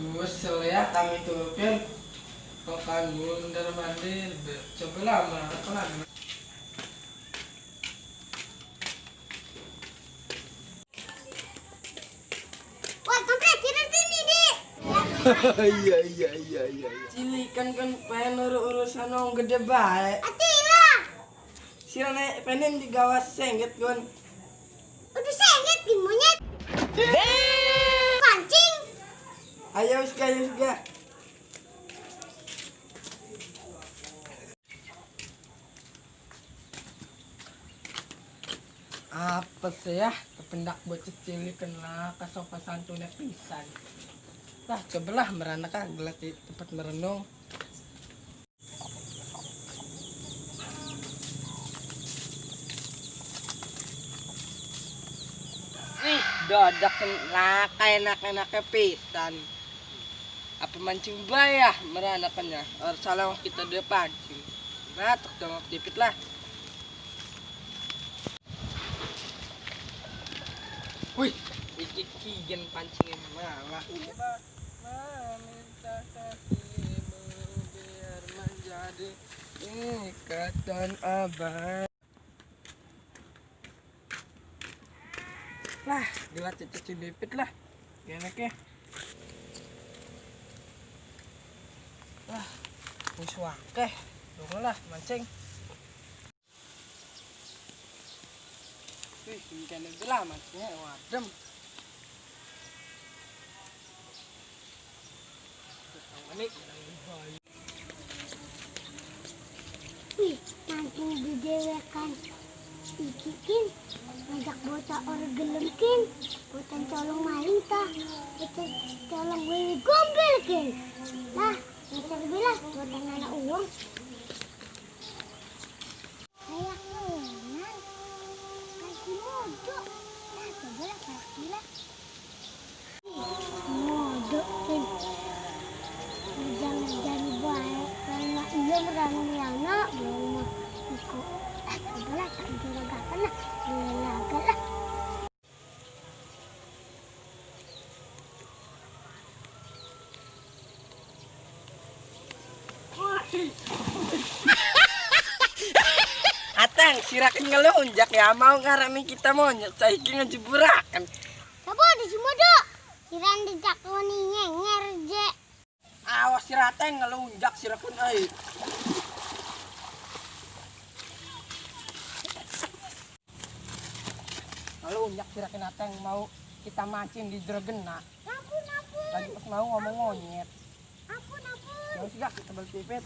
Kesel ya kami tuh kan makan bundar mandir coba lama apa Wah, kampret, tidak sini, Dik. Iya. cilikan kan pengen urusan orang gede baik Atilah. sirane pengen digawas sengget kan Udah sengit di monyet. Pancing. ayo juga apa sih ya kependak bocah cilik kena kasopan santunnya pisan lah cobalah merana gelat di tempat merenung. Ih dadak enak pisan apa mancing bayah meranakannya or salah kita dia pancing batuk dong aktifit lah. Wih, iki kigen pancingin mama. Meminta kasihmu biar menjadi ikatan abadi. Lah, gelat cuci bibit lah. Enak ya. Lah, wis wakeh. Dong lah mancing. Wih, ini kan gelah mancingnya wadem. Wih, mancing didewekan. Ikikin, ngajak bocah orang gelemkin. Bocah colong maling tah. Bocah colong wewe gombelkin. Lah, bisa bilang bocah nana uang. Kayak ngeunang. Kasih modok. Lah, cobalah pastilah. Modokin. Jangan baik karena iya merana belum ikut cobalah tak diragakan lah dilaga lah. Atang sirakan ngelunjak ya mau ngarami kita monyet saiki ngejeburakan. Sabo di Sumodo siran dijak wani nyenger je. Awas sirateng ngelunjak sirakan euy. Ngelunjak sirakan atang mau kita mancing di Drogena. Ampun. Lagi pas mau ngomong monyet. Ampun. Ya sudah kita balik pipit.